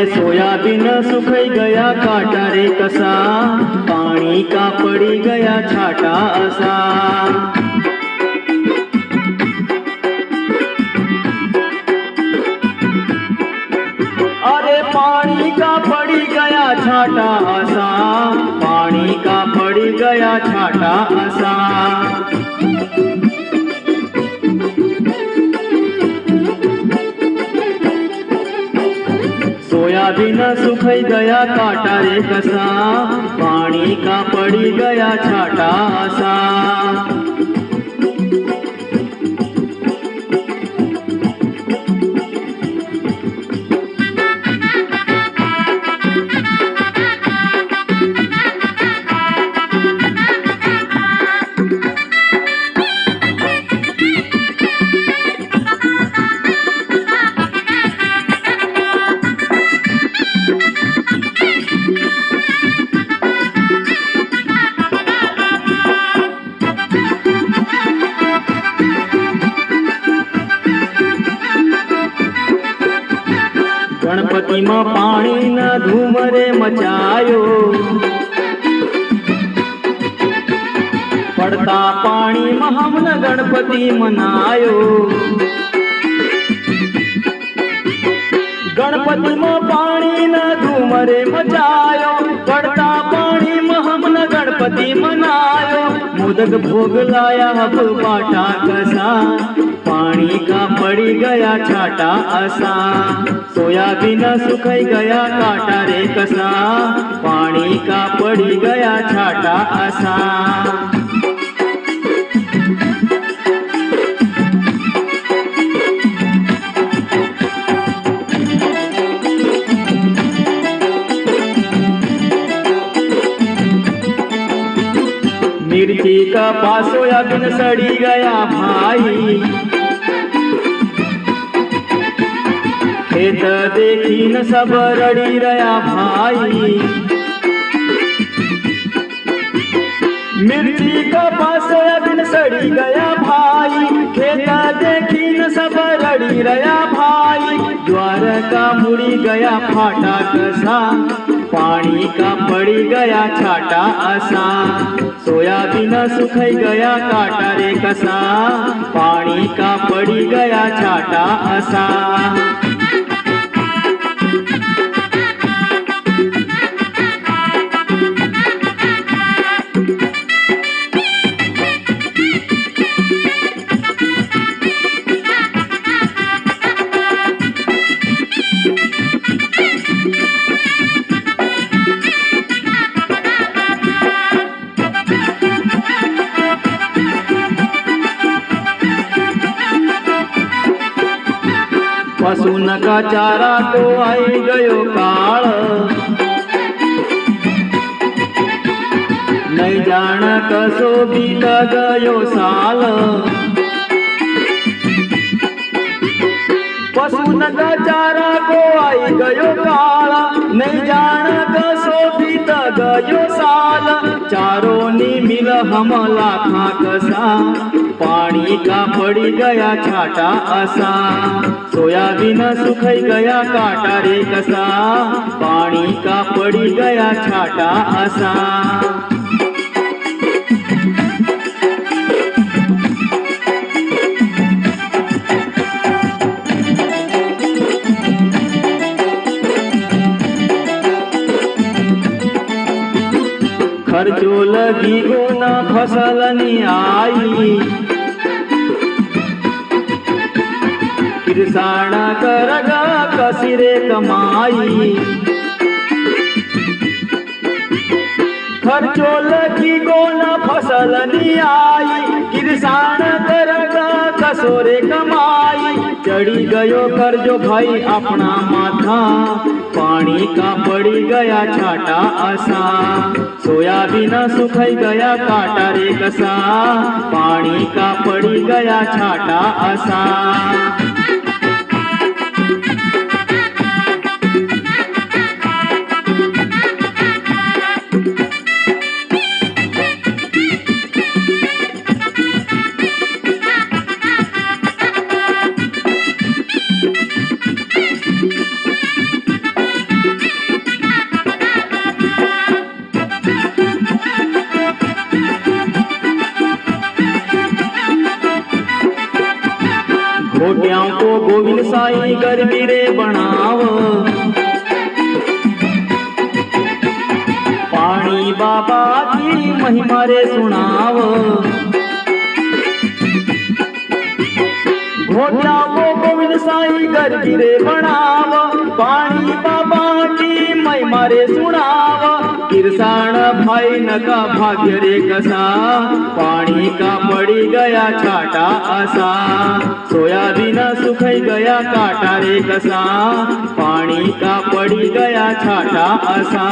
Soybean सुखाई गया काटा रे कसा, पाणी का पड़ी गया छाटा असा। अरे पानी का पड़ी गया छाटा असा, पानी का पड़ी गया छाटा असा। सोयाबीन सुखाई गया काटा रे कसा, पानी का पड़ी गया छाटा असा। गणपति में पानी न धूम रे मचायो, पड़ता पानी में हमने गणपति मनायो। गणपति में पानी न धूम रे मचायो, पड़ता पानी में हमने गणपति मनायो। मोदक भोग लाया हब बाटा कसा, पानी का पड़ी गया छाटा असा। सोयाबीन सुखाई गया काटा रे कसा, पानी का पड़ी गया छाटा असा। मिर्ची का पास सोयाबीन सड़ी गया भाई, खेत देखी न सब रड़ी रया भाई। मिर्ची का पास सोयाबीन सड़ी गया भाई, खेत देखी न सब रड़ी रया भाई। ज्वार का मुड़ी गया फाटा कसा, पानी का पड़ी गया छाटा असा। सोयाबीन सुखाई गया काटा रे कसा, पानी का पड़ी गया छाटा असा। पशुन का चारा तो आई गयो काल, नहीं जान कसो बीत गयो साल। पशुन का चारा को आई गयो काल, नहीं जान कसो बीत गयो साल। चारों नी मिल हम लाखा कसा, पानी का पड़ी गया छाटा असा। सोयाबीन सुखाई गया काटा रे कसा, पानी का पड़ी गया छाटा असा। खर्चो लगी गोना फसल नी आई, किरसाण करगा कसिरे कमाई। खर्चो लगी गोना फसल नी आई, किरसाण करगा कसोरे कमाई। चढ़ी गयो कर्जो भाई अपना माथा, पानी का पड़ी गया छाटा असा। सोयाबीन सुखाई गया काटा रे कसा, पानी का पड़ी गया छाटा असा। घोट्याओं को गोविंद साई गरबी रे बनाव, पाणी बाबा की महिमा रे सुनाव। घोट्याओं को गोविंद साई गरबी रे बनाव, पाणी बाबा की महिमा रे सुनाव। किरसाण भाई नका भाग्य रे कसा, पाणी का पड़ी गया छाटा असा। सोयाबीन सुखाई गया काटा रे कसा, पाणी का पड़ी गया छाटा असा।